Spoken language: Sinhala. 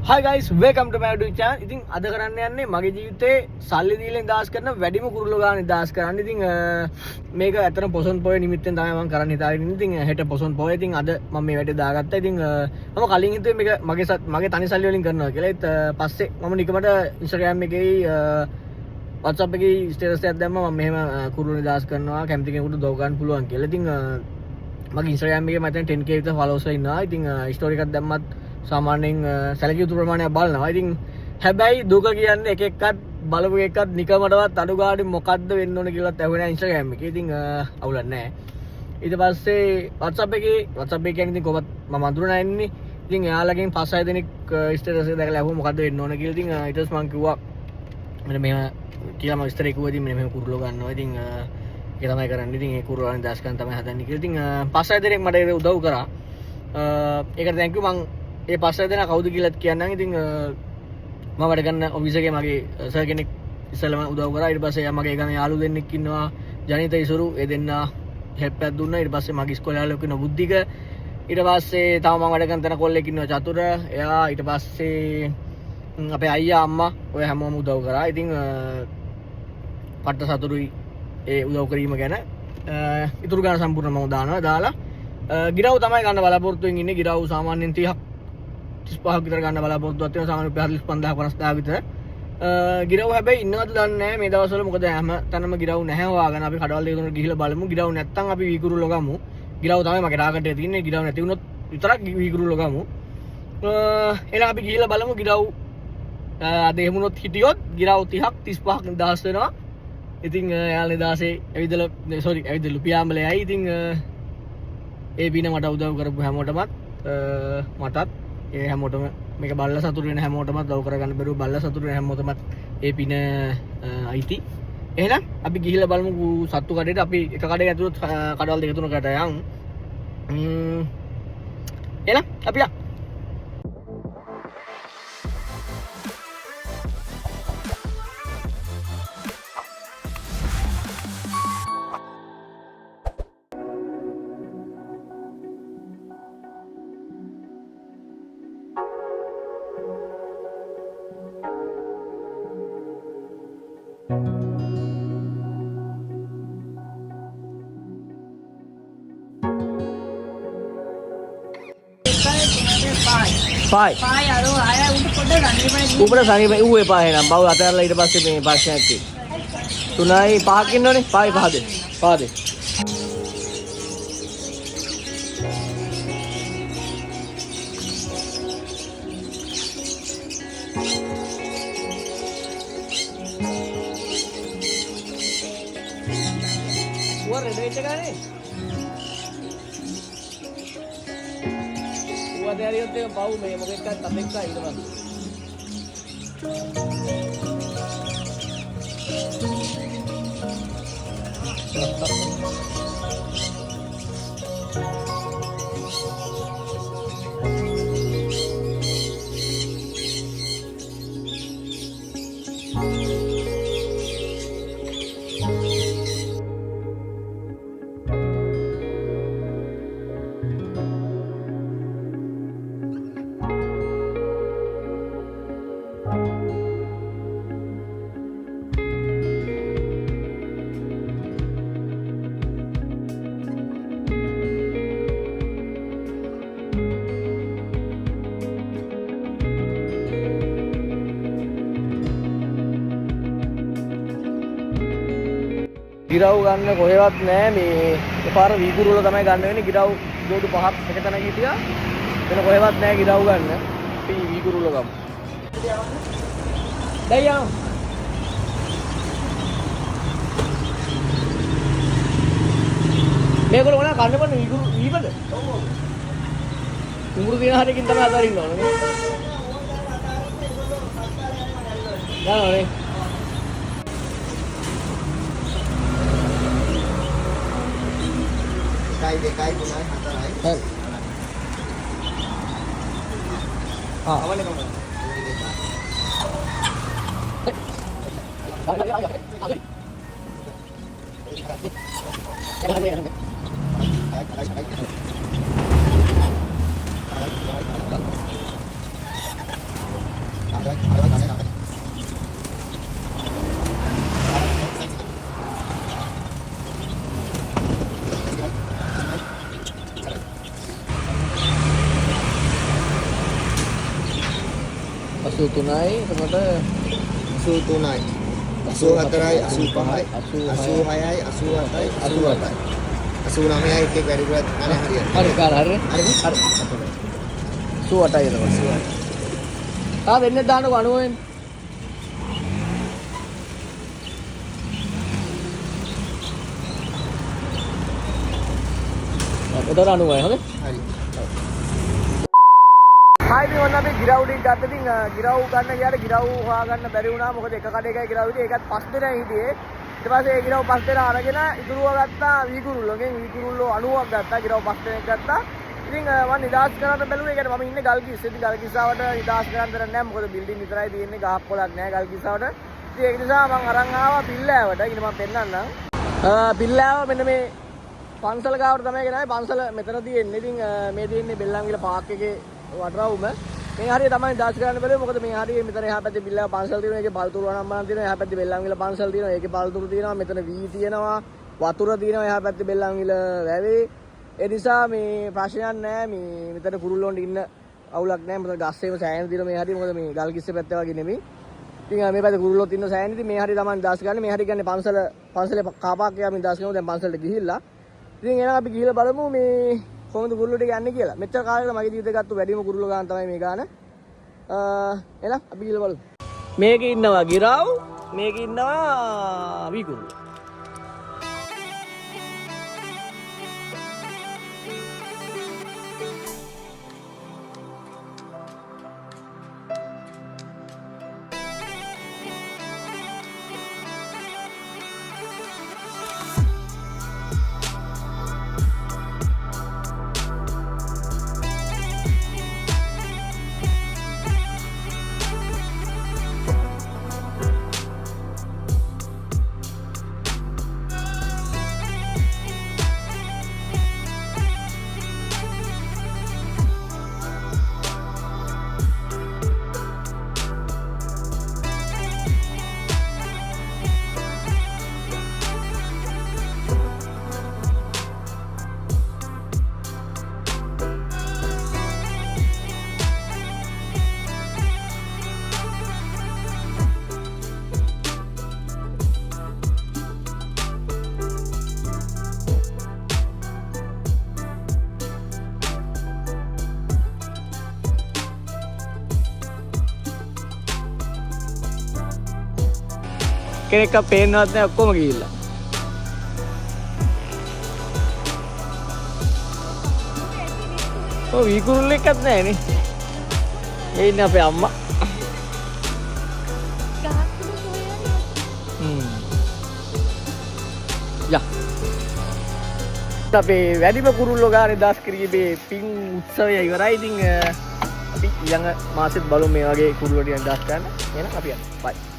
Hi guys, welcome to my YouTube channel. ඉතින් අද කරන්න යන්නේ මගේ ජීවිතේ සල්ලි දීලා නිදාස් කරන වැඩිම කුරුල්ලෝ ගාන නිදාස් කරන්න. ඉතින් මේක ඇත්තටම පොසොන් පොයේ නිමිත්තෙන් තමයි මම කරන්න හිතාගෙන ඉන්නේ. ඉතින් හෙට පොසොන් පොයේ. ඉතින් අද මම මේ වැඩේ දාගත්තා. ඉතින් මම කලින් හිතුවේ මේක මගේ තනි සල්ලි වලින් කරනවා කියලා. ඒත් පස්සේ මම නිකමට Instagram එකේ WhatsApp එකේ ස්ටේටස් එකක් දැම්මා මම මෙහෙම කුරුල්ලෝ නිදාස් කරනවා කැමති කෙනෙකුට දව ගන්න පුළුවන් කියලා. ඉතින් මගේ Instagram එකේ මම දැන් 10k විතර followers ඉන්නවා. ඉතින් ස්ටෝරි එකක් දැම්මත් සාමාන්‍යයෙන් සැලකිය යුතු ප්‍රමාණයක් බලනවා. ඉතින් හැබැයි දුක කියන්නේ එක එකක්වත් බලපු එකක්වත් නිකමටවත් අඩු ගානේ මොකද්ද වෙන්න ඕන කියලාත් ඇහුවේ නැහැ Instagram එකේ. ඉතින් අවුලක් නැහැ. ඊට පස්සේ WhatsApp එකේ කියන්නේ ඉතින් කොහොමද මම අඳුරනා ඉන්නේ. ඉතින් එයාලගෙන් 5-6 දෙනෙක් ස්ටේටස් එක දැකලා ඇහුවා මොකද්ද වෙන්න ඕන කියලා. ඉතින් ඊට පස්සේ මම කිව්වා මෙන්න මෙහෙම කියලා මම විස්තර කිව්වා. ඉතින් මෙහෙම කුරුල්ලෝ ගන්නවා. ඉතින් ඒක තමයි කරන්නේ. ඉතින් ඒ කුරුල්ලෝ නිදාස් කරන්න තමයි හදන්නේ කියලා. ඉතින් 5-6 දෙනෙක් මට උදව් කරා. ඒකට thank you. මම ඒ 5 දෙනා කවුද කියලාත් කියන්නම්. ඉතින් මම වැඩ කරන ඔෆිස් එකේ මගේ සර් කෙනෙක් ඉස්සෙල්ලාම උදව් කරා. ඊට පස්සේ මගේ ගම යාළු දෙන්නෙක් ඉන්නවා. ජනිත ඉසුරු ඒ දෙන්නා හෙල්ප් එකක් දුන්නා. ඊට පස්සේ මගේ ඉස්කෝලේ යාළුවෙක් ඉන්නවා බුද්ධික. ඊට පස්සේ තව මම වැඩ කරන තැන කොල්ලෙක් ඉන්නවා චතුර. එයා ඊට පස්සේ අපේ අයියා අම්මා ඔය හැමෝම උදව් කරා. ඉතින් පට්ට සතුරුයි ඒ උදව් කිරීම ගැන. ඉතුරු ගාන සම්පූර්ණ මම දාලා ගිරව් තමයි ගන්න බලාපොරොත්තු වෙමින් ඉන්නේ. ගිරව් සාමාන්‍යයෙන් 35ක් විතර ගන්න බලාපොරොත්තුවක් තියෙනවා. සාමාන්‍ය රුපියල් 45000 විතර. ගිරව් හැබැයි ඉන්නවද දන්නේ නැහැ මේ දවස්වල. මොකද හැම තැනම ගිරව් නැහැ හොයාගෙන. අපි කඩවල් දෙක තුනට ගිහිල්ලා බලමු. ගිරව් නැත්තම් අපි වීකුරුල්ලෝ ගමු. ගිරව් තමයි මගේ ටාගට් එක තියෙන්නේ. ගිරව් නැති වුණොත් විතරක් වීකුරුල්ලෝ ගමු. එහෙනම් අපි ගිහිල්ලා බලමු ගිරව් අද එහෙමුණොත් හිටියොත් ගිරව් 30ක් 35ක් නිදාස් වෙනවා. ඉතින් යාළුවා නිදාසේ ඇවිදලා රුපියාම්බලෙයි. ඉතින් ඒ බින මට උදව් කරපු හැමෝටමත් මටත් ඒ හැමෝටම මේක බල්ලා සතුටු වෙන හැමෝටමත් උදව් කරගන්න බැරුව බල්ලා සතුටු වෙන හැමෝටමත් ඒ පින අයිති. එහෙනම් අපි ගිහිල්ලා බලමු සත්තු කඩේට. අපි එක කඩේ ඇතුළත් කඩවල් දෙක තුනකට යන්. එහෙනම් අපි යන්. පායි අර අය උඩ පොඩ රණිපයි උඩ සනීපයි ඌ එපා එහෙනම් බව අතහැරලා ඊට පස්සේ මේ ප්‍රශ්නයක් තියෙනවා 3යි 5ක් ඉන්නෝනේ පායි 5 දෙ ඌ රෙඩ් වෙච්ච ගානේ අදහැරියොත් ඒක පව් මේ මොකෙක්වත් අතෙක්ක ඊට ගිරව් ගන්න කොහෙවත් නැහැ. මේ පාර වීකුරුල්ලෝ තමයි ගන්න වෙන්නේ. ගිරව් දෝඩු පහක් එක තැන හිටියා. වෙන කොහෙවත් නැහැ ගිරව් ගන්න. අපි වීකුරුල්ලෝ ගමු. දැන් යමු. මේගොල්ලෝ මොනවා කන්න බන්නේ වීකුරු වීපද? ඔව්. කුඹුරු දින හරකින් තමයි අතරින්න ඕනේ නේ. යනවානේ. Đây để cái của nó hạt ra đấy. Đây. Không có lên không được. Asu tunai එතකොට 83යි 84යි 85යි 86යි 87යි 88යි 89යි එකේ වැඩි කරත් අනේ හරියට. හරි කාලා හරි. හරිද? හරි. 88යි එතකොට. තා වෙන්නේ දාන්නකො 90ෙන්. එතකොට 90යි හරි. හරි. හායි මේ ඔන්න අපි ගිරව් ටික ගත්ත ඉතින් ගිරව් ගන්න ගියාට ගිරව් හොයාගන්න බැරි වුණා මොකද එක කඩේකයි ගිරව් හිටියේ ඒකත් 5 දෙනා හිටියේ ඊට පස්සේ ඒ ගිරව් 5 දෙනා අරගෙන ඉතුරුව ගත්තා වීකුරුල්ලෝගෙන් වීකුරුල්ලෝ 90ක් ගත්තා ගිරව් 5 දෙනෙක් ගත්තා ඉතින් මම නිදාස් කරන්න බැලුවේ ඒකට මම ඉන්නේ ගල්කිස්ස ඉතින් ගල්කිස්සාවට නිදාස් කරන්න දෙයක් නැහැ මොකද බිල්ඩින් විතරයි තියෙන්නේ ගහක් පොලක් නැහැ ගල්කිස්සාවට ඉතින් ඒක නිසා මම අරන් ආවා පිල්ලෑවට ඉතින් මම පෙන්නන්නම් පිල්ලෑව මෙන්න මේ පන්සල ගාවට තමයි ගෙනාවේ පන්සල මෙතන තියෙන්නේ ඉතින් මේ තියෙන්නේ බෙල්ලන්විල පාක් එකේ වටරවුම මේ හරිය තමයි දාස් කරන්න බැලුවේ මොකද මේ හරිය මෙතන එහා පැත්තේ බිල්ලාව පන්සල් තියෙනවා ඒකේ පල්තුරු වනම්මන තියෙනවා එහා පැත්තේ බෙල්ලන්විල පන්සල් තියෙනවා ඒකේ පල්තුරු තියෙනවා මෙතන වී තියෙනවා වතුර තියෙනවා එහා පැත්තේ බෙල්ලන්විල වැවේ ඒ නිසා මේ ප්‍රශ්නයක් නැහැ මේ මෙතන කුරුල්ලොන්ට ඉන්න අවුලක් නැහැ මොකද ගස්සේම සෑහෙන තියෙනවා මේ හරිය මොකද මේ ගල්කිස්සේ පැත්තේ වගේ නෙමෙයි ඉතින් මේ පැත්තේ කුරුල්ලොත් ඉන්න සෑහෙන ඉතින් මේ හරිය තමයි දාස් ගන්න මේ හරිය කියන්නේ පන්සලේ කාපාක් යාමින් දාස් කරනවා දැන් පන්සලට ගිහිල්ලා ඉතින් එහෙනම් අපි ගිහිල්ලා බලමු මේ කොහොමද කුරුල්ලෝ ටික යන්නේ කියලා. මෙච්චර කාලෙකට මගේ ජීවිතේ ගත්ත වැඩිම කුරුල්ලෝ ගාන තමයි මේ ගාන. එහෙනම් අපි ගිහලා බලමු. මේකේ ඉන්නවා ගිරව්, මේකේ ඉන්නවා වීකුරුල්ලෝ. කෙනෙක්ව පේන්නවත් නැහැ ඔක්කොම ගිහිල්ලා. ඔව් වීකුරුල්ලෝ එකක් නැහැ නේ. ඒ ඉන්නේ අපේ අම්මා. යා. අපේ වැඩිම කුරුල්ලෝ ගානේ දාස් කිරීමේ පින් උත්සවය ඉවරයි. ඉතින් අපි ඊළඟ මාසෙත් බලමු මේ වගේ කුරුල්ලෝ ටිකක් දාස් ගන්න. එහෙනම් අපි යනවා. බයි.